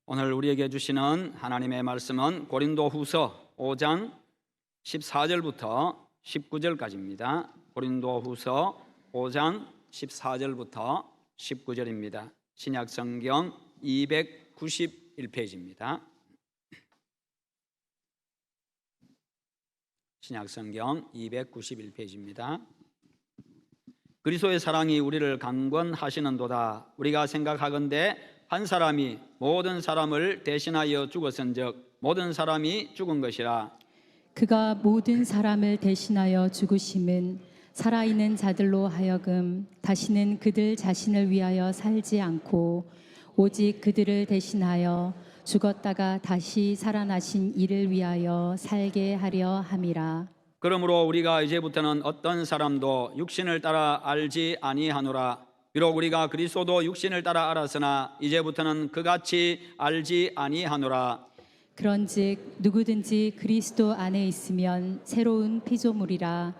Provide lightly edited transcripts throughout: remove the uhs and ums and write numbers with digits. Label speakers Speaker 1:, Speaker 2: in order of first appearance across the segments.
Speaker 1: 오늘 우리에게 주시는 하나님의 말씀은 고린도후서 5장 14절부터 19절까지입니다. 고린도후서 5장 14절부터 19절입니다. 신약성경 291페이지입니다. 신약성경 291페이지입니다. 그리스도의 사랑이 우리를 강권하시는도다. 우리가 생각하건대 한 사람이 모든 사람을 대신하여 죽었은즉 모든 사람이 죽은 것이라.
Speaker 2: 그가 모든 사람을 대신하여 죽으심은 살아있는 자들로 하여금 다시는 그들 자신을 위하여 살지 않고 오직 그들을 대신하여 죽었다가 다시 살아나신 이를 위하여 살게 하려 함이라.
Speaker 1: 그러므로 우리가 이제부터는 어떤 사람도 육신을 따라 알지 아니하노라. 비록 우리가 그리스도도 육신을 따라 알았으나 이제부터는 그같이 알지 아니하노라.
Speaker 2: 그런즉 누구든지 그리스도 안에 있으면 새로운 피조물이라.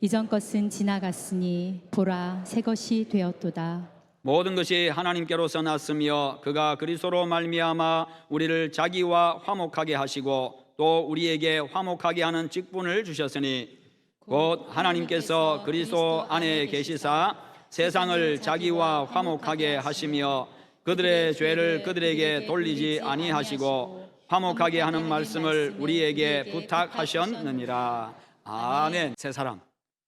Speaker 2: 이전 것은 지나갔으니 보라 새 것이 되었도다.
Speaker 1: 모든 것이 하나님께로서 났으며 그가 그리스도로 말미암아 우리를 자기와 화목하게 하시고 또 우리에게 화목하게 하는 직분을 주셨으니 곧 하나님께서 그리스도 안에 계시사 세상을 자기와 화목하게 하시며 그들의 죄를 그들에게 돌리지 아니하시고 화목하게 하는 말씀을 우리에게 부탁하셨느니라. 아멘. 새 사람,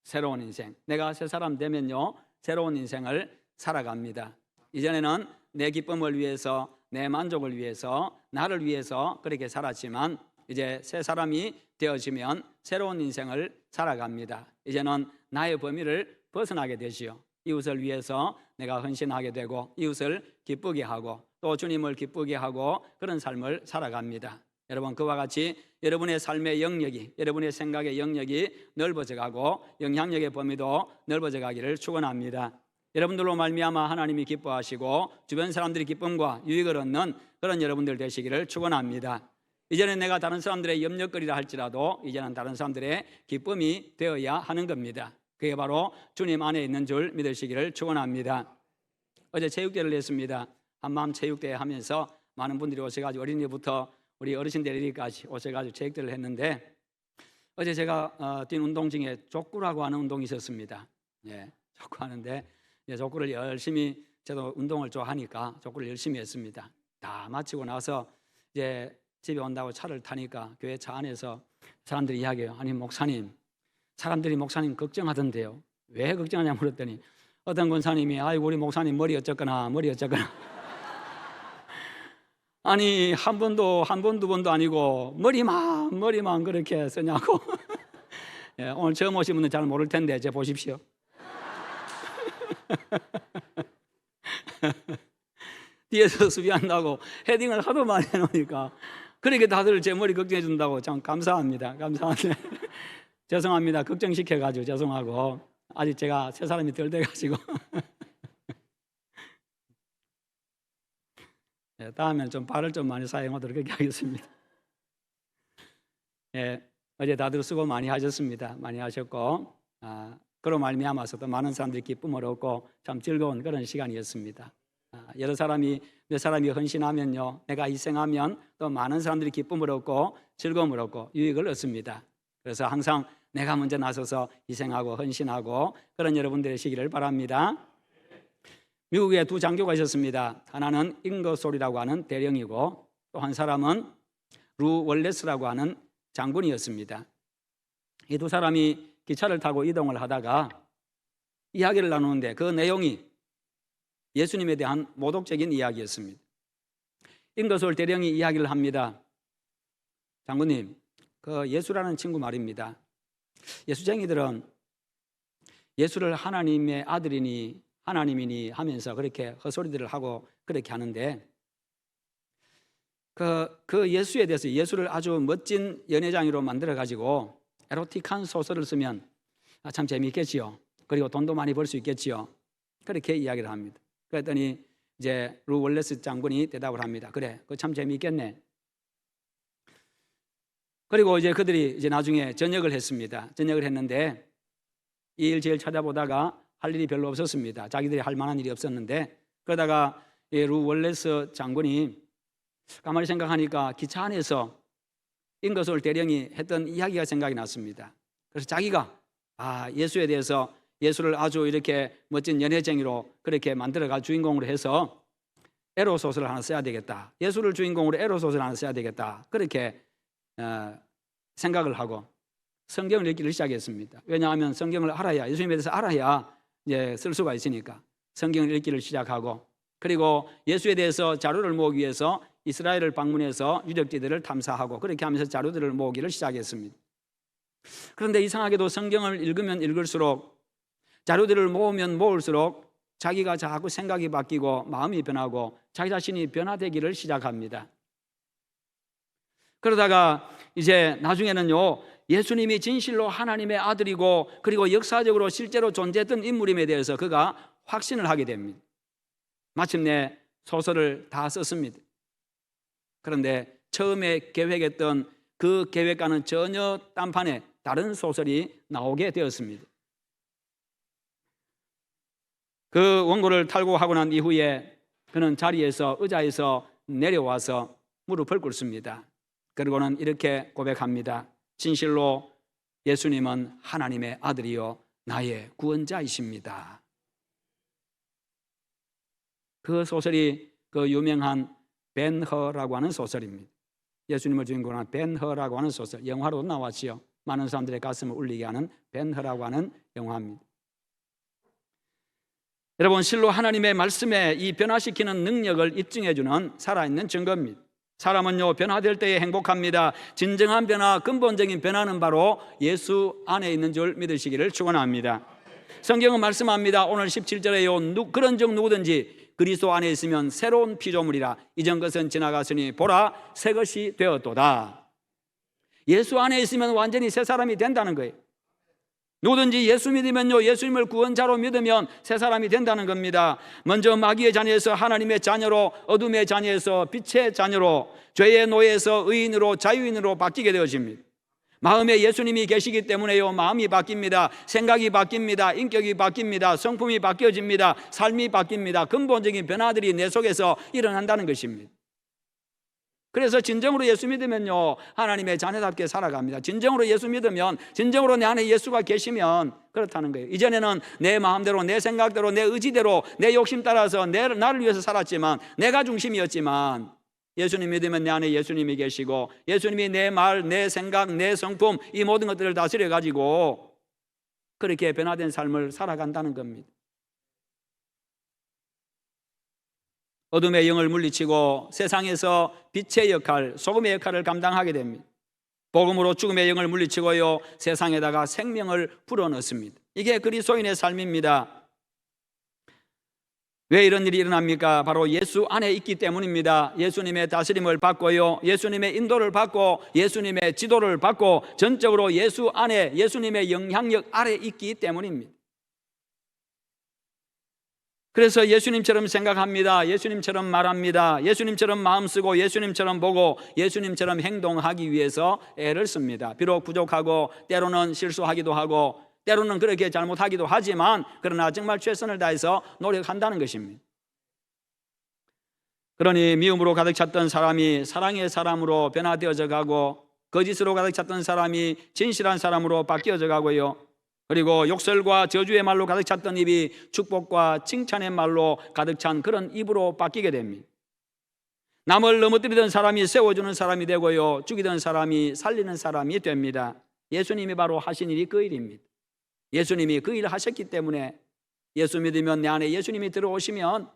Speaker 1: 새로운 인생. 내가 새 사람 되면요 새로운 인생을 살아갑니다. 이전에는 내 기쁨을 위해서, 내 만족을 위해서, 나를 위해서 그렇게 살았지만 이제 새 사람이 되어지면 새로운 인생을 살아갑니다. 이제는 나의 범위를 벗어나게 되지요. 이웃을 위해서 내가 헌신하게 되고 이웃을 기쁘게 하고 또 주님을 기쁘게 하고 그런 삶을 살아갑니다. 여러분, 그와 같이 여러분의 삶의 영역이, 여러분의 생각의 영역이 넓어져 가고 영향력의 범위도 넓어져 가기를 축원합니다. 여러분들로 말미암아 하나님이 기뻐하시고 주변 사람들이 기쁨과 유익을 얻는 그런 여러분들 되시기를 축원합니다. 이제는 내가 다른 사람들의 염려거리라 할지라도 이제는 다른 사람들의 기쁨이 되어야 하는 겁니다. 그게 바로 주님 안에 있는 줄 믿으시기를 축원합니다. 어제 체육대회를 했습니다. 한마음 체육대회 하면서 많은 분들이 오셔가지고 어린이부터 우리 어르신들까지 오셔가지고 체육대회를 했는데 어제 제가 뛴 운동 중에 족구라고 하는 운동이 있었습니다. 족구 하는데 족구를 열심히, 저도 운동을 좋아하니까 족구를 열심히 했습니다. 다 마치고 나서 이제 집에 온다고 차를 타니까 교회 차 안에서 사람들이 이야기해요. 아니 목사님, 사람들이 목사님 걱정하던데요. 왜 걱정하냐 물었더니 어떤 권사님이 아이고 우리 목사님 머리 어쩌거나 아니 한 번, 두 번도 아니고 머리만 그렇게 쓰냐고. 오늘 처음 오신 분은 잘 모를 텐데 이제 보십시오. 뒤에서 수비한다고 헤딩을 하도 많이 해놓으니까 그렇게 다들 제 머리 걱정해 준다고 참 감사합니다. 죄송합니다. 걱정시켜가지고 죄송하고 아직 제가 새 사람이 덜 돼가지고 다음에는 좀 발을 좀 많이 사용하도록 그렇게 하겠습니다. 어제 다들 수고 많이 하셨습니다. 많이 하셨고 그로 말미암아서 또 많은 사람들이 기쁨을 얻고 참 즐거운 그런 시간이었습니다. 몇 사람이 헌신하면요 내가 희생하면 또 많은 사람들이 기쁨을 얻고 즐거움을 얻고 유익을 얻습니다. 그래서 항상 내가 먼저 나서서 희생하고 헌신하고 그런 여러분들의 시기를 바랍니다. 미국에 두 장교가 있었습니다. 하나는 잉거솔이라고 하는 대령이고 또 한 사람은 루 월레스라고 하는 장군이었습니다. 이 두 사람이 기차를 타고 이동을 하다가 이야기를 나누는데 그 내용이 예수님에 대한 모독적인 이야기였습니다. 잉거솔 대령이 이야기를 합니다. 장군님, 그 예수라는 친구 말입니다. 예수쟁이들은 예수를 하나님의 아들이니 하나님이니 하면서 그렇게 헛소리들을 하고 그렇게 하는데 그 예수에 대해서 예수를 아주 멋진 연애장으로 만들어 가지고 에로틱한 소설을 쓰면 참 재미있겠지요. 그리고 돈도 많이 벌 수 있겠지요. 그렇게 이야기를 합니다. 그랬더니 이제 루 월레스 장군이 대답을 합니다. 그래, 그거 참 재미있겠네. 그리고 이제 그들이 이제 나중에 전역을 했습니다. 전역을 했는데 이 일제일 찾아보다가 할 일이 별로 없었습니다. 자기들이 할 만한 일이 없었는데 그러다가 루 월레스 장군이 가만히 생각하니까 기차 안에서 임금솔 대령이 했던 이야기가 생각이 났습니다. 그래서 자기가 예수에 대해서 예수를 아주 이렇게 멋진 연애쟁이로 그렇게 만들어갈 주인공으로 해서 에로소설을 하나 써야 되겠다. 예수를 주인공으로 에로소설을 하나 써야 되겠다. 그렇게 생각을 하고 성경을 읽기를 시작했습니다. 왜냐하면 성경을 알아야, 예수님에 대해서 알아야 이제 쓸 수가 있으니까 성경을 읽기를 시작하고, 그리고 예수에 대해서 자료를 모으기 위해서 이스라엘을 방문해서 유적지들을 탐사하고 그렇게 하면서 자료들을 모으기를 시작했습니다. 그런데 이상하게도 성경을 읽으면 읽을수록, 자료들을 모으면 모을수록 자기가 자꾸 생각이 바뀌고 마음이 변하고 자기 자신이 변화되기를 시작합니다. 그러다가 이제 나중에는요, 예수님이 진실로 하나님의 아들이고 그리고 역사적으로 실제로 존재했던 인물임에 대해서 그가 확신을 하게 됩니다. 마침내 소설을 다 썼습니다. 그런데 처음에 계획했던 그 계획과는 전혀 딴판에 다른 소설이 나오게 되었습니다. 그 원고를 탈곡하고 난 이후에 그는 자리에서, 의자에서 내려와서 무릎을 꿇습니다. 그리고는 이렇게 고백합니다. 진실로 예수님은 하나님의 아들이요 나의 구원자이십니다. 그 소설이 그 유명한 벤허라고 하는 소설입니다. 예수님을 주인공으로 한 벤허라고 하는 소설, 영화로 나왔지요. 많은 사람들의 가슴을 울리게 하는 벤허라고 하는 영화입니다. 여러분, 실로 하나님의 말씀에 이 변화시키는 능력을 입증해주는 살아있는 증거입니다. 사람은요, 변화될 때에 행복합니다. 진정한 변화, 근본적인 변화는 바로 예수 안에 있는 줄 믿으시기를 축원합니다. 성경은 말씀합니다. 오늘 17절에요, 그런즉 누구든지 그리스도 안에 있으면 새로운 피조물이라, 이전 것은 지나갔으니 보라 새 것이 되었도다. 예수 안에 있으면 완전히 새 사람이 된다는 거예요. 누구든지 예수 믿으면요, 예수님을 구원자로 믿으면 새 사람이 된다는 겁니다. 먼저 마귀의 자녀에서 하나님의 자녀로, 어둠의 자녀에서 빛의 자녀로, 죄의 노예에서 의인으로, 자유인으로 바뀌게 되어집니다. 마음에 예수님이 계시기 때문에요, 마음이 바뀝니다. 생각이 바뀝니다. 인격이 바뀝니다. 성품이 바뀌어집니다. 삶이 바뀝니다. 근본적인 변화들이 내 속에서 일어난다는 것입니다. 그래서 진정으로 예수 믿으면요, 하나님의 자녀답게 살아갑니다. 진정으로 예수 믿으면, 진정으로 내 안에 예수가 계시면 그렇다는 거예요. 이전에는 내 마음대로, 내 생각대로, 내 의지대로, 내 욕심 따라서 나를 위해서 살았지만, 내가 중심이었지만, 예수님 믿으면 내 안에 예수님이 계시고, 예수님이 내 말, 내 생각, 내 성품, 이 모든 것들을 다스려 가지고 그렇게 변화된 삶을 살아간다는 겁니다. 어둠의 영을 물리치고 세상에서 빛의 역할, 소금의 역할을 감당하게 됩니다. 복음으로 죽음의 영을 물리치고요, 세상에다가 생명을 불어넣습니다. 이게 그리스도인의 삶입니다. 왜 이런 일이 일어납니까? 바로 예수 안에 있기 때문입니다. 예수님의 다스림을 받고요, 예수님의 인도를 받고, 예수님의 지도를 받고, 전적으로 예수 안에, 예수님의 영향력 아래 있기 때문입니다. 그래서 예수님처럼 생각합니다. 예수님처럼 말합니다. 예수님처럼 마음 쓰고, 예수님처럼 보고, 예수님처럼 행동하기 위해서 애를 씁니다. 비록 부족하고, 때로는 실수하기도 하고, 때로는 그렇게 잘못하기도 하지만, 그러나 정말 최선을 다해서 노력한다는 것입니다. 그러니 미움으로 가득 찼던 사람이 사랑의 사람으로 변화되어져 가고, 거짓으로 가득 찼던 사람이 진실한 사람으로 바뀌어져 가고요, 그리고 욕설과 저주의 말로 가득 찼던 입이 축복과 칭찬의 말로 가득 찬 그런 입으로 바뀌게 됩니다. 남을 넘어뜨리던 사람이 세워주는 사람이 되고요, 죽이던 사람이 살리는 사람이 됩니다. 예수님이 바로 하신 일이 그 일입니다. 예수님이 그 일을 하셨기 때문에, 예수 믿으면 내 안에 예수님이 들어오시면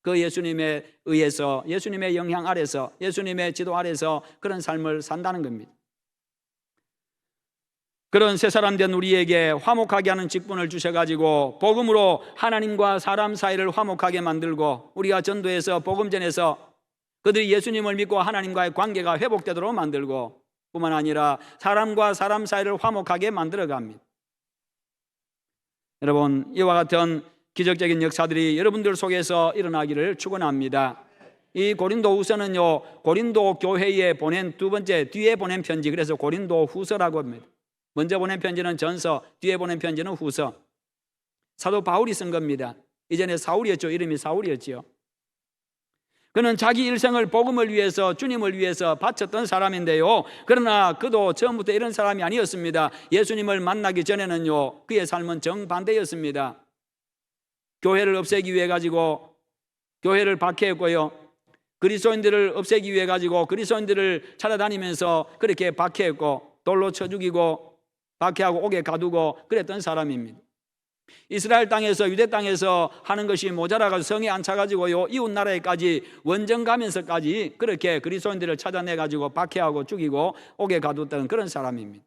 Speaker 1: 그 예수님에 의해서, 예수님의 영향 아래서, 예수님의 지도 아래서 그런 삶을 산다는 겁니다. 그런 새 사람 된 우리에게 화목하게 하는 직분을 주셔가지고 복음으로 하나님과 사람 사이를 화목하게 만들고, 우리가 전도해서 복음 전해서 그들이 예수님을 믿고 하나님과의 관계가 회복되도록 만들고, 뿐만 아니라 사람과 사람 사이를 화목하게 만들어갑니다. 여러분, 이와 같은 기적적인 역사들이 여러분들 속에서 일어나기를 축원합니다. 이 고린도후서는요, 고린도 교회에 보낸 두 번째, 뒤에 보낸 편지, 그래서 고린도후서라고 합니다. 먼저 보낸 편지는 전서, 뒤에 보낸 편지는 후서. 사도 바울이 쓴 겁니다. 이전에 사울이었죠. 이름이 사울이었지요. 그는 자기 일생을 복음을 위해서, 주님을 위해서 바쳤던 사람인데요, 그러나 그도 처음부터 이런 사람이 아니었습니다. 예수님을 만나기 전에는요, 그의 삶은 정반대였습니다. 교회를 없애기 위해 가지고 교회를 박해했고요, 그리스도인들을 없애기 위해 가지고 그리스도인들을 찾아다니면서 그렇게 박해했고, 돌로 쳐 죽이고 박해하고 옥에 가두고 그랬던 사람입니다. 이스라엘 땅에서, 유대 땅에서 하는 것이 모자라가지고 성에 앉혀가지고요, 이웃 나라에까지 원정 가면서까지 그렇게 그리스도인들을 찾아내가지고 박해하고 죽이고 옥에 가뒀던 그런 사람입니다.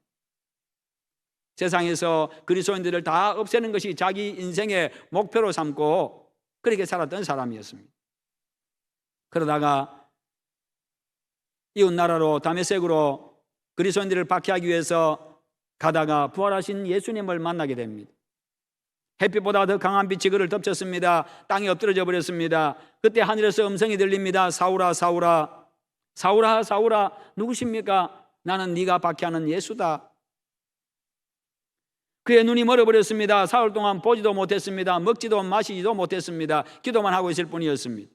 Speaker 1: 세상에서 그리스도인들을 다 없애는 것이 자기 인생의 목표로 삼고 그렇게 살았던 사람이었습니다. 그러다가 이웃 나라로, 다메섹으로 그리스도인들을 박해하기 위해서 가다가 부활하신 예수님을 만나게 됩니다. 햇빛보다 더 강한 빛이 그를 덮쳤습니다. 땅에 엎드러져 버렸습니다. 그때 하늘에서 음성이 들립니다. 사울아, 사울아, 사울아, 사울아, 누구십니까? 나는 네가 박해하는 예수다. 그의 눈이 멀어버렸습니다. 사흘 동안 보지도 못했습니다. 먹지도 마시지도 못했습니다. 기도만 하고 있을 뿐이었습니다.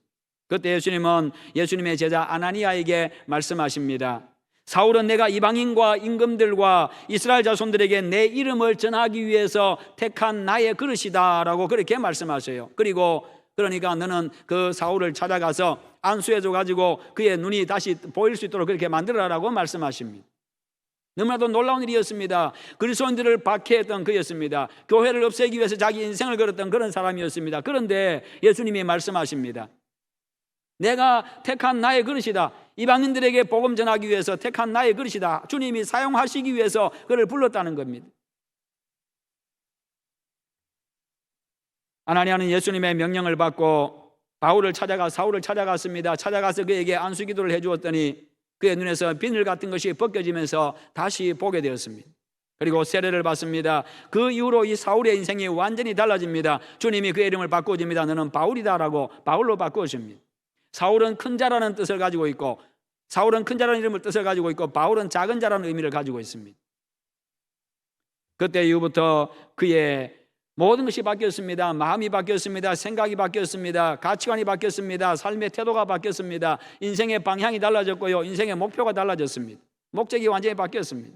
Speaker 1: 그때 예수님은 예수님의 제자 아나니아에게 말씀하십니다. 사울은 내가 이방인과 임금들과 이스라엘 자손들에게 내 이름을 전하기 위해서 택한 나의 그릇이다 라고 그렇게 말씀하셔요. 그리고 그러니까 너는 그 사울을 찾아가서 안수해줘 가지고 그의 눈이 다시 보일 수 있도록 그렇게 만들어라라고 말씀하십니다. 너무나도 놀라운 일이었습니다. 그리스도인들을 박해했던 그였습니다. 교회를 없애기 위해서 자기 인생을 걸었던 그런 사람이었습니다. 그런데 예수님이 말씀하십니다. 내가 택한 나의 그릇이다. 이방인들에게 복음 전하기 위해서 택한 나의 그릇이다. 주님이 사용하시기 위해서 그를 불렀다는 겁니다. 아나니아는 예수님의 명령을 받고 바울을 찾아가 사울을 찾아갔습니다. 찾아가서 그에게 안수기도를 해주었더니 그의 눈에서 비늘 같은 것이 벗겨지면서 다시 보게 되었습니다. 그리고 세례를 받습니다. 그 이후로 이 사울의 인생이 완전히 달라집니다. 주님이 그의 이름을 바꾸어줍니다. 너는 바울이다라고 바울로 바꾸어줍니다. 사울은 큰 자라는 뜻을 가지고 있고, 사울은 큰 자라는 이름을 뜻을 가지고 있고, 바울은 작은 자라는 의미를 가지고 있습니다. 그때 이후부터 그의 모든 것이 바뀌었습니다. 마음이 바뀌었습니다. 생각이 바뀌었습니다. 가치관이 바뀌었습니다. 삶의 태도가 바뀌었습니다. 인생의 방향이 달라졌고요, 인생의 목표가 달라졌습니다. 목적이 완전히 바뀌었습니다.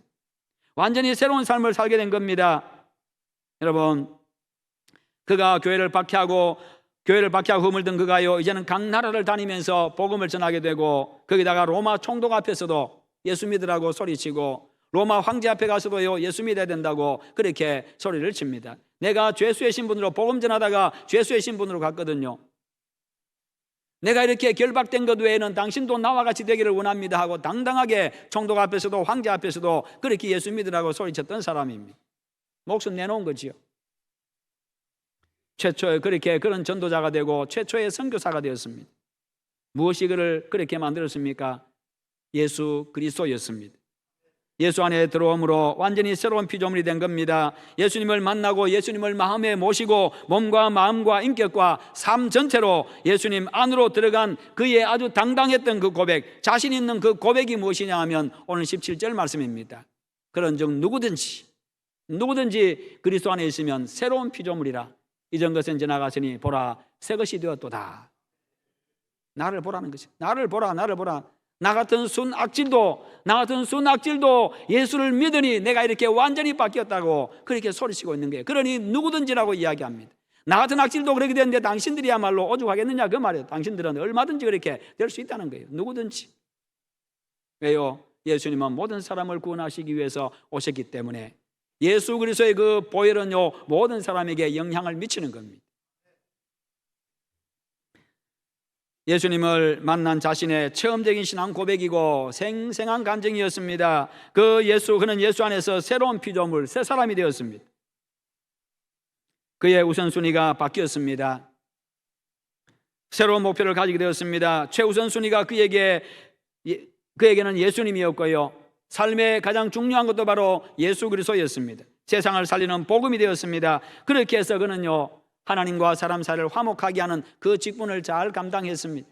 Speaker 1: 완전히 새로운 삶을 살게 된 겁니다. 여러분, 그가 교회를 박해하고 허물던 그가요, 이제는 각 나라를 다니면서 복음을 전하게 되고, 거기다가 로마 총독 앞에서도 예수 믿으라고 소리치고, 로마 황제 앞에 가서도요, 예수 믿어야 된다고 그렇게 소리를 칩니다. 내가 죄수의 신분으로 복음 전하다가 죄수의 신분으로 갔거든요. 내가 이렇게 결박된 것 외에는 당신도 나와 같이 되기를 원합니다 하고 당당하게 총독 앞에서도 황제 앞에서도 그렇게 예수 믿으라고 소리쳤던 사람입니다. 목숨 내놓은 거지요. 최초에 그렇게 그런 전도자가 되고 최초의 선교사가 되었습니다. 무엇이 그를 그렇게 만들었습니까? 예수 그리스도였습니다. 예수 안에 들어옴으로 완전히 새로운 피조물이 된 겁니다. 예수님을 만나고 예수님을 마음에 모시고 몸과 마음과 인격과 삶 전체로 예수님 안으로 들어간 그의 아주 당당했던 그 고백, 자신 있는 그 고백이 무엇이냐 하면 오늘 17절 말씀입니다. 그런즉 누구든지 그리스도 안에 있으면 새로운 피조물이라. 이전 것은 지나갔으니 보라 새 것이 되었도다. 나를 보라는 것이, 나를 보라. 나 같은 순악질도 예수를 믿으니 내가 이렇게 완전히 바뀌었다고 그렇게 소리치고 있는 거예요. 그러니 누구든지라고 이야기합니다. 나 같은 악질도 그렇게 되는데 당신들이야말로 오죽하겠느냐 그 말이에요. 당신들은 얼마든지 그렇게 될 수 있다는 거예요. 누구든지. 왜요? 예수님은 모든 사람을 구원하시기 위해서 오셨기 때문에 예수 그리스도의 그 보혈은요, 모든 사람에게 영향을 미치는 겁니다. 예수님을 만난 자신의 처음적인 신앙 고백이고 생생한 감정이었습니다. 그는 예수 안에서 새로운 피조물, 새 사람이 되었습니다. 그의 우선순위가 바뀌었습니다. 새로운 목표를 가지게 되었습니다. 최우선순위가 그에게는 예수님이었고요, 삶의 가장 중요한 것도 바로 예수 그리스도였습니다. 세상을 살리는 복음이 되었습니다. 그렇게 해서 그는요, 하나님과 사람 사이를 화목하게 하는 그 직분을 잘 감당했습니다.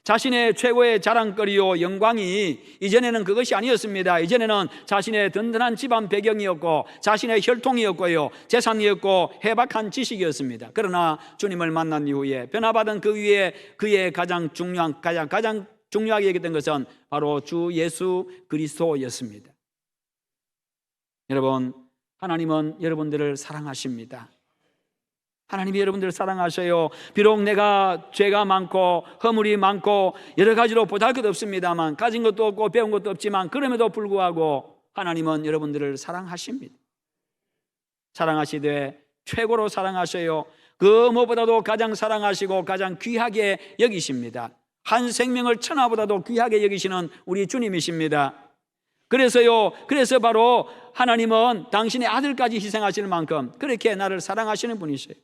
Speaker 1: 자신의 최고의 자랑거리요 영광이 이전에는 그것이 아니었습니다. 이전에는 자신의 든든한 집안 배경이었고 자신의 혈통이었고요 재산이었고 해박한 지식이었습니다. 그러나 주님을 만난 이후에 변화받은 그 위에 그의 가장 중요하게 여겼던 것은 바로 주 예수 그리스도였습니다. 여러분, 하나님은 여러분들을 사랑하십니다. 하나님이 여러분들을 사랑하셔요. 비록 내가 죄가 많고 허물이 많고 여러 가지로 보잘것없습니다만, 가진 것도 없고 배운 것도 없지만 그럼에도 불구하고 하나님은 여러분들을 사랑하십니다. 사랑하시되 최고로 사랑하셔요. 그 무엇보다도 가장 사랑하시고 가장 귀하게 여기십니다. 한 생명을 천하보다도 귀하게 여기시는 우리 주님이십니다. 그래서 바로 하나님은 당신의 아들까지 희생하실 만큼 그렇게 나를 사랑하시는 분이세요.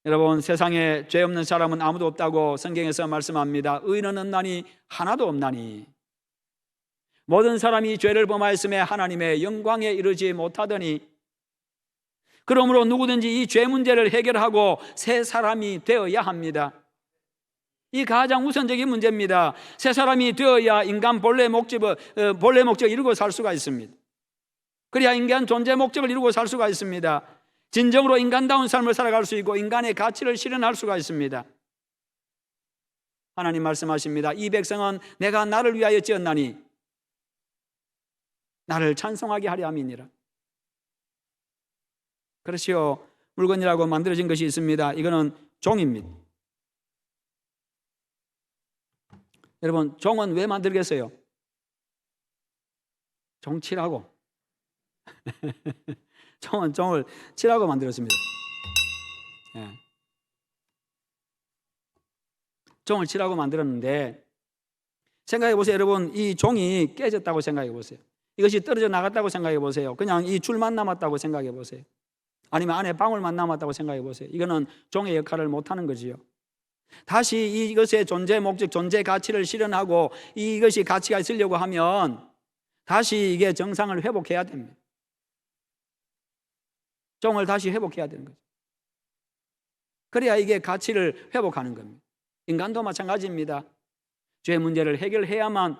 Speaker 1: 여러분, 세상에 죄 없는 사람은 아무도 없다고 성경에서 말씀합니다. 의인은 없나니 하나도 없나니. 모든 사람이 죄를 범하였음에 하나님의 영광에 이르지 못하더니, 그러므로 누구든지 이 죄 문제를 해결하고 새 사람이 되어야 합니다. 이 가장 우선적인 문제입니다. 새 사람이 되어야 인간 본래 목적을 이루고 살 수가 있습니다. 그래야 인간 존재 목적을 이루고 살 수가 있습니다. 진정으로 인간다운 삶을 살아갈 수 있고 인간의 가치를 실현할 수가 있습니다. 하나님 말씀하십니다. 이 백성은 내가 나를 위하여 지었나니 나를 찬송하게 하려 함이니라. 그렇지요. 물건이라고 만들어진 것이 있습니다. 이거는 종입니다. 여러분, 종은 왜 만들겠어요? 종 칠하고. 종은 종을 칠하고 만들었습니다. 예. 종을 칠하고 만들었는데, 생각해 보세요. 여러분, 이 종이 깨졌다고 생각해 보세요. 이것이 떨어져 나갔다고 생각해 보세요. 그냥 이 줄만 남았다고 생각해 보세요. 아니면 안에 방울만 남았다고 생각해 보세요. 이거는 종의 역할을 못하는 거지요. 다시 이것의 존재 목적, 존재 가치를 실현하고 이것이 가치가 있으려고 하면 다시 이게 정상을 회복해야 됩니다. 종을 다시 회복해야 되는 거죠. 그래야 이게 가치를 회복하는 겁니다. 인간도 마찬가지입니다. 죄 문제를 해결해야만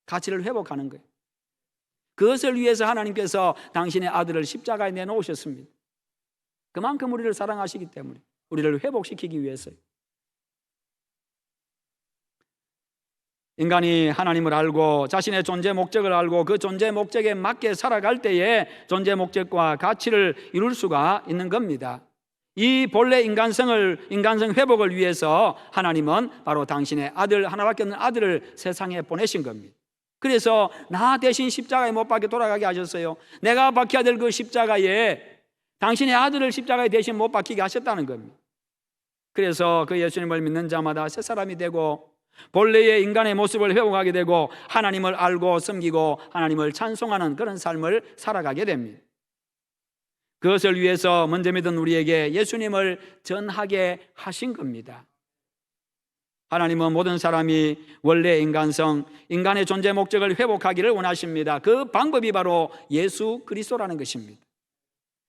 Speaker 1: 가치를 회복하는 거예요. 그것을 위해서 하나님께서 당신의 아들을 십자가에 내놓으셨습니다. 그만큼 우리를 사랑하시기 때문에, 우리를 회복시키기 위해서요. 인간이 하나님을 알고 자신의 존재 목적을 알고 그 존재 목적에 맞게 살아갈 때에 존재 목적과 가치를 이룰 수가 있는 겁니다. 이 본래 인간성 회복을 위해서 하나님은 바로 당신의 아들, 하나밖에 없는 아들을 세상에 보내신 겁니다. 그래서 나 대신 십자가에 못 박혀 돌아가게 하셨어요. 내가 박혀야 될 그 십자가에 당신의 아들을 십자가에 대신 못 박히게 하셨다는 겁니다. 그래서 그 예수님을 믿는 자마다 새 사람이 되고 본래의 인간의 모습을 회복하게 되고 하나님을 알고 섬기고 하나님을 찬송하는 그런 삶을 살아가게 됩니다. 그것을 위해서 먼저 믿은 우리에게 예수님을 전하게 하신 겁니다. 하나님은 모든 사람이 원래 인간성, 인간의 존재 목적을 회복하기를 원하십니다. 그 방법이 바로 예수 그리스도라는 것입니다.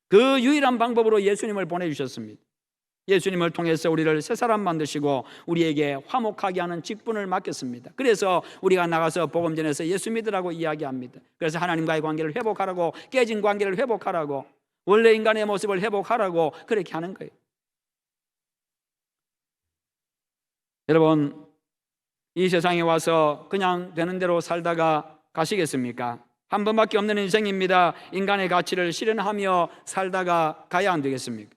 Speaker 1: 그 유일한 방법으로 예수님을 보내주셨습니다. 예수님을 통해서 우리를 새 사람 만드시고 우리에게 화목하게 하는 직분을 맡겼습니다. 그래서 우리가 나가서 복음 전해서 예수 믿으라고 이야기합니다. 그래서 하나님과의 관계를 회복하라고, 깨진 관계를 회복하라고, 원래 인간의 모습을 회복하라고 그렇게 하는 거예요. 여러분, 이 세상에 와서 그냥 되는 대로 살다가 가시겠습니까? 한 번밖에 없는 인생입니다. 인간의 가치를 실현하며 살다가 가야 안 되겠습니까?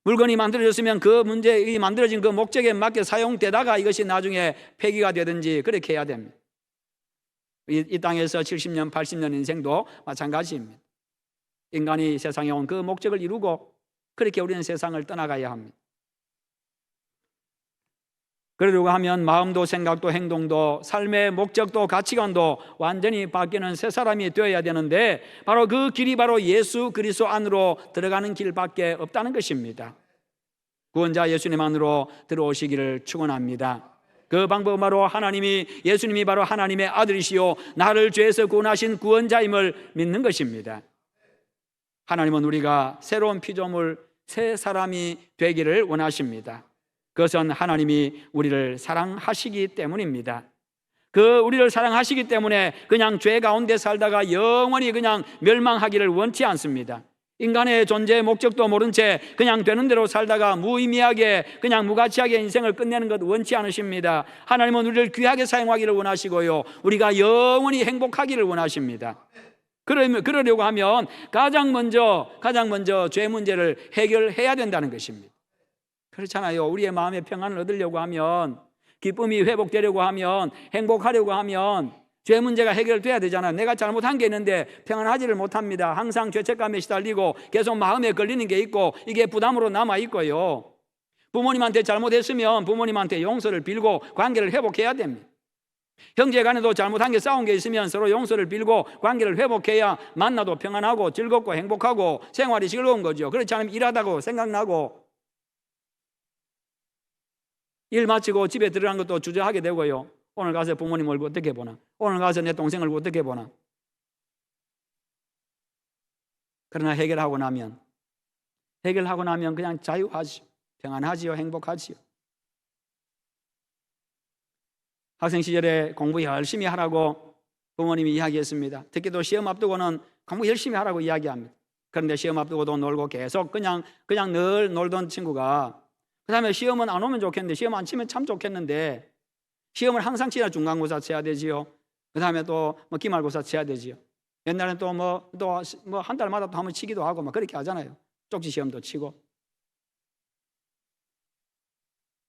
Speaker 1: 물건이 만들어졌으면 그 문제에 만들어진 그 목적에 맞게 사용되다가 이것이 나중에 폐기가 되든지 그렇게 해야 됩니다. 이 땅에서 70년, 80년 인생도 마찬가지입니다. 인간이 세상에 온 그 목적을 이루고 그렇게 우리는 세상을 떠나가야 합니다. 그러려고 하면 마음도 생각도 행동도 삶의 목적도 가치관도 완전히 바뀌는 새 사람이 되어야 되는데 바로 그 길이 바로 예수 그리스도 안으로 들어가는 길밖에 없다는 것입니다. 구원자 예수님 안으로 들어오시기를 축원합니다. 그 방법은 바로 예수님이 바로 하나님의 아들이시요 나를 죄에서 구원하신 구원자임을 믿는 것입니다. 하나님은 우리가 새로운 피조물, 새 사람이 되기를 원하십니다. 그것은 하나님이 우리를 사랑하시기 때문입니다. 그 우리를 사랑하시기 때문에 그냥 죄 가운데 살다가 영원히 그냥 멸망하기를 원치 않습니다. 인간의 존재의 목적도 모른 채 그냥 되는 대로 살다가 무의미하게 그냥 무가치하게 인생을 끝내는 것 원치 않으십니다. 하나님은 우리를 귀하게 사용하기를 원하시고요, 우리가 영원히 행복하기를 원하십니다. 그러려고 하면 가장 먼저 죄 문제를 해결해야 된다는 것입니다. 그렇잖아요. 우리의 마음의 평안을 얻으려고 하면, 기쁨이 회복되려고 하면, 행복하려고 하면 죄 문제가 해결돼야 되잖아요. 내가 잘못한 게 있는데 평안하지를 못합니다. 항상 죄책감에 시달리고 계속 마음에 걸리는 게 있고 이게 부담으로 남아있고요, 부모님한테 잘못했으면 부모님한테 용서를 빌고 관계를 회복해야 됩니다. 형제간에도 잘못한 게 싸운 게 있으면 서로 용서를 빌고 관계를 회복해야 만나도 평안하고 즐겁고 행복하고 생활이 즐거운 거죠. 그렇지 않으면 일하다고 생각나고 일 마치고 집에 들어간 것도 주저하게 되고요, 오늘 가서 부모님 얼굴 어떻게 보나, 오늘 가서 내 동생 얼굴 어떻게 보나. 그러나 해결하고 나면 그냥 자유하지요, 평안하지요, 행복하지요. 학생 시절에 공부 열심히 하라고 부모님이 이야기했습니다. 특히도 시험 앞두고는 공부 열심히 하라고 이야기합니다. 그런데 시험 앞두고도 놀고 계속 그냥 늘 놀던 친구가 그 다음에 시험은 안 오면 좋겠는데, 시험 안 치면 참 좋겠는데, 시험을 항상 치야 중간고사 쳐야 되지요. 그 다음에 또 기말고사 쳐야 되지요. 옛날에는 또 한 달마다 또 한번 치기도 하고 그렇게 하잖아요. 쪽지 시험도 치고.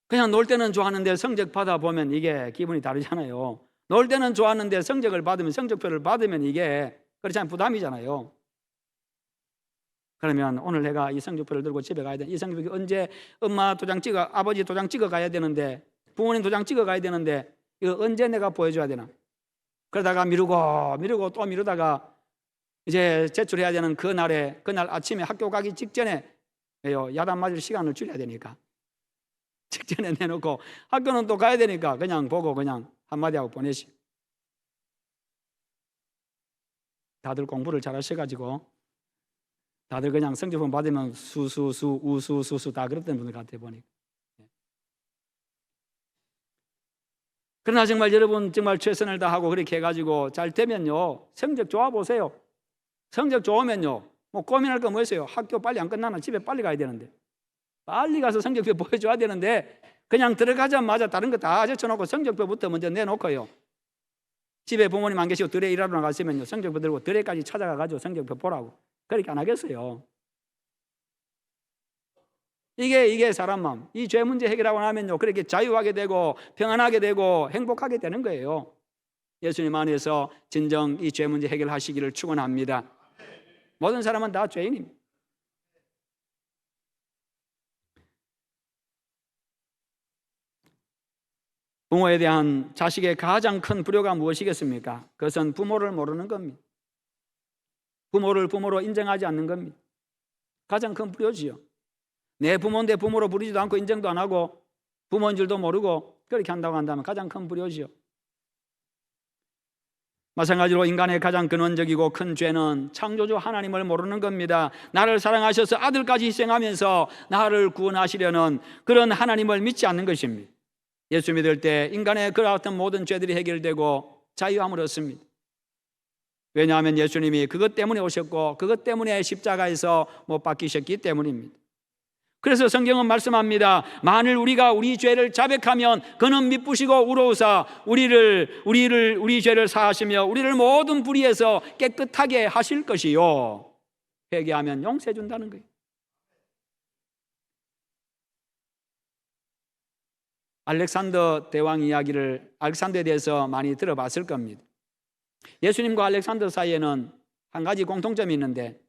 Speaker 1: 그냥 놀 때는 좋았는데 성적 받아보면 이게 기분이 다르잖아요. 놀 때는 좋았는데 성적을 받으면, 성적표를 받으면 이게 그렇지 않으면 부담이잖아요. 그러면 오늘 내가 이 성적표를 들고 집에 가야 돼. 이 성적표 언제 엄마 도장 찍어, 아버지 도장 찍어 가야 되는데, 부모님 도장 찍어 가야 되는데 이거 언제 내가 보여줘야 되나? 그러다가 미루고 또 미루다가 이제 제출해야 되는 그날 아침에 학교 가기 직전에 야단 맞을 시간을 줄여야 되니까 직전에 내놓고, 학교는 또 가야 되니까 그냥 보고 그냥 한마디 하고 보내시. 다들 공부를 잘 하셔가지고 다들 그냥 성적표 받으면 우수수 다 그랬던 분들 같아 보니까. 그러나 정말 여러분 정말 최선을 다하고 그렇게 해가지고 잘 되면요, 성적 좋아 보세요. 성적 좋으면요, 고민할 거 뭐 있어요? 학교 빨리 안 끝나나? 집에 빨리 가야 되는데, 빨리 가서 성적표 보여줘야 되는데 그냥 들어가자마자 다른 거 다 제쳐놓고 성적표부터 먼저 내놓고요, 집에 부모님 안 계시고 들에 일하러 나갔으면요, 성적표 들고 들에까지 찾아가가지고 성적표 보라고. 그렇게 안 하겠어요. 이게 사람 마음. 이 죄 문제 해결하고 나면요, 그렇게 자유하게 되고 평안하게 되고 행복하게 되는 거예요. 예수님 안에서 진정 이 죄 문제 해결하시기를 축원합니다. 모든 사람은 다 죄인입니다. 부모에 대한 자식의 가장 큰 불효가 무엇이겠습니까? 그것은 부모를 모르는 겁니다. 부모를 부모로 인정하지 않는 겁니다. 가장 큰 불효지요. 내 부모인데 부모로 부르지도 않고 인정도 안 하고 부모인 줄도 모르고 그렇게 한다고 한다면 가장 큰 불효지요. 마찬가지로 인간의 가장 근원적이고 큰 죄는 창조주 하나님을 모르는 겁니다. 나를 사랑하셔서 아들까지 희생하면서 나를 구원하시려는 그런 하나님을 믿지 않는 것입니다. 예수 믿을 때 인간의 그와 같은 모든 죄들이 해결되고 자유함을 얻습니다. 왜냐하면 예수님이 그것 때문에 오셨고 그것 때문에 십자가에서 못 박히셨기 때문입니다. 그래서 성경은 말씀합니다. 만일 우리가 우리 죄를 자백하면 그는 미쁘시고 우러우사 우리 죄를 사하시며 우리를 모든 불의에서 깨끗하게 하실 것이요, 회개하면 용서해 준다는 거예요. 알렉산더 대왕 이야기를, 알렉산더에 대해서 많이 들어봤을 겁니다. 예수님과 알렉산더 사이에는 한 가지 공통점이 있는데,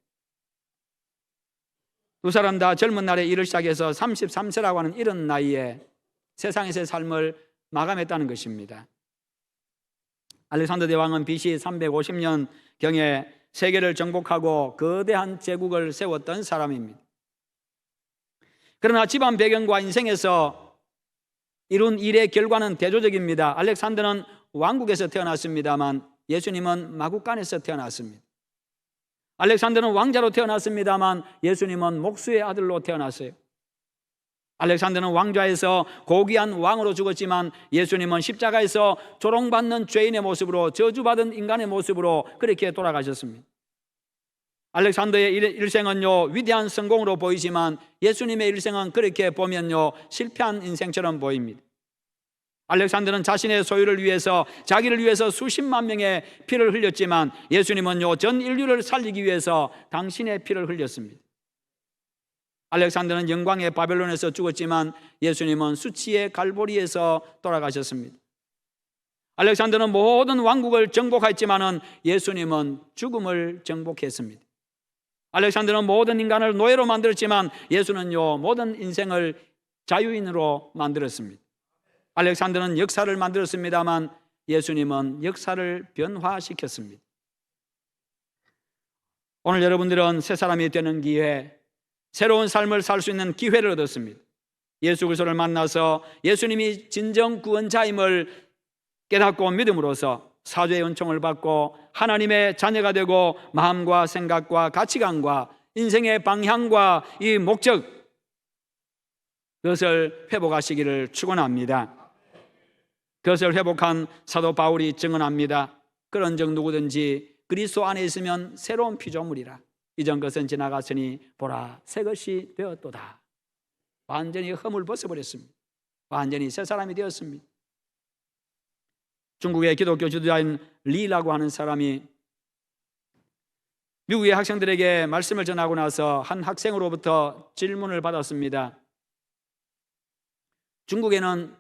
Speaker 1: 두 사람 다 젊은 날에 일을 시작해서 33세라고 하는 이런 나이에 세상에서의 삶을 마감했다는 것입니다. 알렉산더 대왕은 BC 350년경에 세계를 정복하고 거대한 제국을 세웠던 사람입니다. 그러나 집안 배경과 인생에서 이룬 일의 결과는 대조적입니다. 알렉산더는 왕국에서 태어났습니다만 예수님은 마국간에서 태어났습니다. 알렉산더는 왕자로 태어났습니다만 예수님은 목수의 아들로 태어났어요. 알렉산더는 왕좌에서 고귀한 왕으로 죽었지만 예수님은 십자가에서 조롱받는 죄인의 모습으로, 저주받은 인간의 모습으로 그렇게 돌아가셨습니다. 알렉산더의 일생은요 위대한 성공으로 보이지만 예수님의 일생은 그렇게 보면요 실패한 인생처럼 보입니다. 알렉산더는 자신의 소유를 위해서, 자기를 위해서 수십만 명의 피를 흘렸지만 예수님은요 전 인류를 살리기 위해서 당신의 피를 흘렸습니다. 알렉산더는 영광의 바벨론에서 죽었지만 예수님은 수치의 갈보리에서 돌아가셨습니다. 알렉산더는 모든 왕국을 정복했지만 예수님은 죽음을 정복했습니다. 알렉산더는 모든 인간을 노예로 만들었지만 예수는요 모든 인생을 자유인으로 만들었습니다. 알렉산더는 역사를 만들었습니다만 예수님은 역사를 변화시켰습니다. 오늘 여러분들은 새 사람이 되는 기회, 새로운 삶을 살 수 있는 기회를 얻었습니다. 예수 그리스도를 만나서 예수님이 진정 구원자임을 깨닫고 믿음으로써 사죄의 은총을 받고 하나님의 자녀가 되고 마음과 생각과 가치관과 인생의 방향과 이 목적, 그것을 회복하시기를 축원합니다. 그것을 회복한 사도 바울이 증언합니다. 그런즉 누구든지 그리스도 안에 있으면 새로운 피조물이라. 이전 것은 지나갔으니 보라 새 것이 되었도다. 완전히 흠을 벗어버렸습니다. 완전히 새 사람이 되었습니다. 중국의 기독교 지도자인 리라고 하는 사람이 미국의 학생들에게 말씀을 전하고 나서 한 학생으로부터 질문을 받았습니다. 중국에는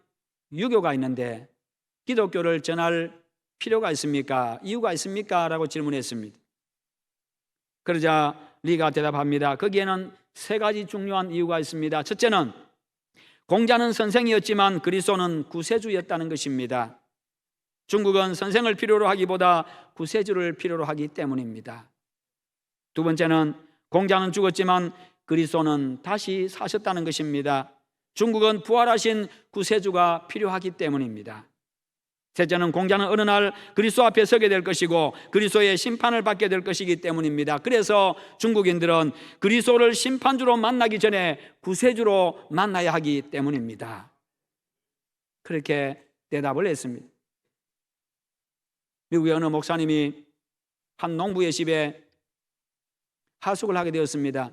Speaker 1: 유교가 있는데 기독교를 전할 필요가 있습니까? 이유가 있습니까? 라고 질문했습니다. 그러자 리가 대답합니다. 거기에는 세 가지 중요한 이유가 있습니다. 첫째는 공자는 선생이었지만 그리스도는 구세주였다는 것입니다. 중국은 선생을 필요로 하기보다 구세주를 필요로 하기 때문입니다. 두 번째는 공자는 죽었지만 그리스도는 다시 사셨다는 것입니다. 중국은 부활하신 구세주가 필요하기 때문입니다. 셋째는 공자는 어느 날 그리스도 앞에 서게 될 것이고 그리스도의 심판을 받게 될 것이기 때문입니다. 그래서 중국인들은 그리스도를 심판주로 만나기 전에 구세주로 만나야 하기 때문입니다. 그렇게 대답을 했습니다. 미국의 어느 목사님이 한 농부의 집에 하숙을 하게 되었습니다.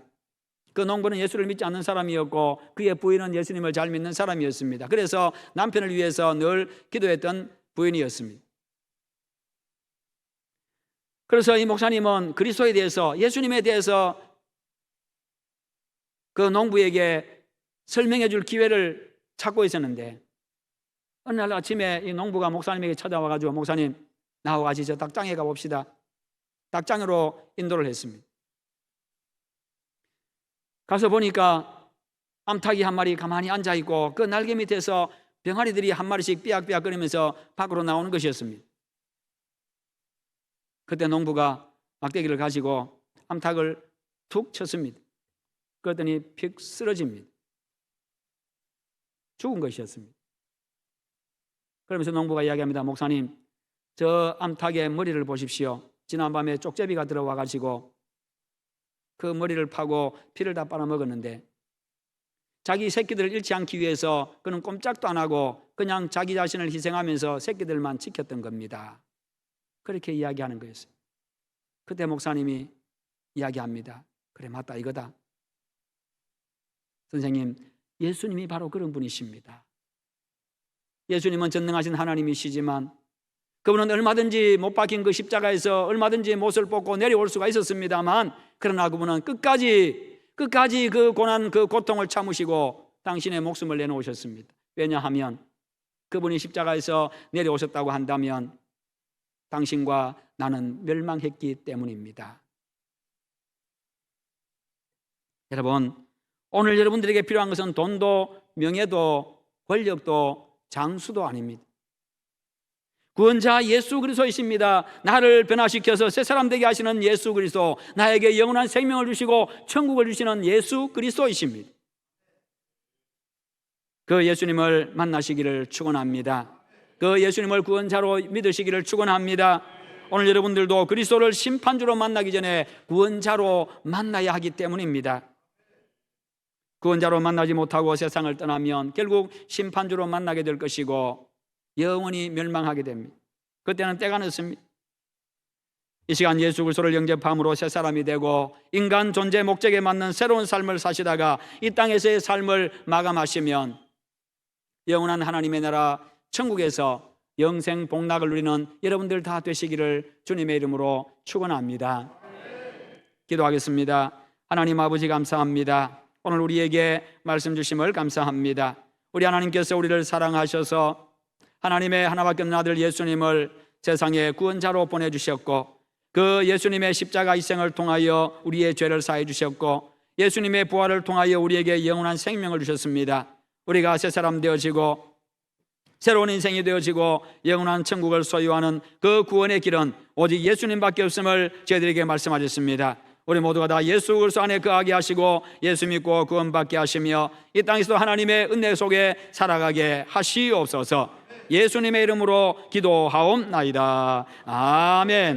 Speaker 1: 그 농부는 예수를 믿지 않는 사람이었고 그의 부인은 예수님을 잘 믿는 사람이었습니다. 그래서 남편을 위해서 늘 기도했던 부인이었습니다. 그래서 이 목사님은 그리스도에 대해서, 예수님에 대해서 그 농부에게 설명해 줄 기회를 찾고 있었는데 어느 날 아침에 이 농부가 목사님에게 찾아와가지고 목사님 나하고 같이 저 닭장에 가봅시다. 닭장으로 인도를 했습니다. 가서 보니까 암탉이 한 마리 가만히 앉아있고 그 날개 밑에서 병아리들이 한 마리씩 삐약삐약거리면서 밖으로 나오는 것이었습니다. 그때 농부가 막대기를 가지고 암탉을 툭 쳤습니다. 그랬더니 픽 쓰러집니다. 죽은 것이었습니다. 그러면서 농부가 이야기합니다. 목사님, 저 암탉의 머리를 보십시오. 지난밤에 쪽제비가 들어와 가지고 그 머리를 파고 피를 다 빨아먹었는데 자기 새끼들을 잃지 않기 위해서 그는 꼼짝도 안 하고 그냥 자기 자신을 희생하면서 새끼들만 지켰던 겁니다. 그렇게 이야기하는 거였어요. 그때 목사님이 이야기합니다. 그래, 맞다, 이거다. 선생님, 예수님이 바로 그런 분이십니다. 예수님은 전능하신 하나님이시지만 그분은 얼마든지 못 박힌 그 십자가에서 얼마든지 못을 뽑고 내려올 수가 있었습니다만 그러나 그분은 끝까지 그 고난, 그 고통을 참으시고 당신의 목숨을 내놓으셨습니다. 왜냐하면 그분이 십자가에서 내려오셨다고 한다면 당신과 나는 멸망했기 때문입니다. 여러분, 오늘 여러분들에게 필요한 것은 돈도 명예도 권력도 장수도 아닙니다. 구원자 예수 그리스도이십니다. 나를 변화시켜서 새 사람 되게 하시는 예수 그리스도, 나에게 영원한 생명을 주시고 천국을 주시는 예수 그리스도이십니다. 그 예수님을 만나시기를 축원합니다. 그 예수님을 구원자로 믿으시기를 축원합니다. 오늘 여러분들도 그리스도를 심판주로 만나기 전에 구원자로 만나야 하기 때문입니다. 구원자로 만나지 못하고 세상을 떠나면 결국 심판주로 만나게 될 것이고 영원히 멸망하게 됩니다. 그때는 때가 늦습니다. 이 시간 예수 그리스도를 영접함으로 새 사람이 되고 인간 존재 목적에 맞는 새로운 삶을 사시다가 이 땅에서의 삶을 마감하시면 영원한 하나님의 나라 천국에서 영생 복락을 누리는 여러분들 다 되시기를 주님의 이름으로 축원합니다. 기도하겠습니다. 하나님 아버지 감사합니다. 오늘 우리에게 말씀 주심을 감사합니다. 우리 하나님께서 우리를 사랑하셔서 하나님의 하나밖에 없는 아들 예수님을 세상에 구원자로 보내주셨고 그 예수님의 십자가 희생을 통하여 우리의 죄를 사해 주셨고 예수님의 부활을 통하여 우리에게 영원한 생명을 주셨습니다. 우리가 새 사람 되어지고 새로운 인생이 되어지고 영원한 천국을 소유하는 그 구원의 길은 오직 예수님밖에 없음을 저희들에게 말씀하셨습니다. 우리 모두가 다 예수 그리스도 안에 거하게 하시고 예수 믿고 구원받게 하시며 이 땅에서도 하나님의 은혜 속에 살아가게 하시옵소서. 예수님의 이름으로 기도하옵나이다. 아멘.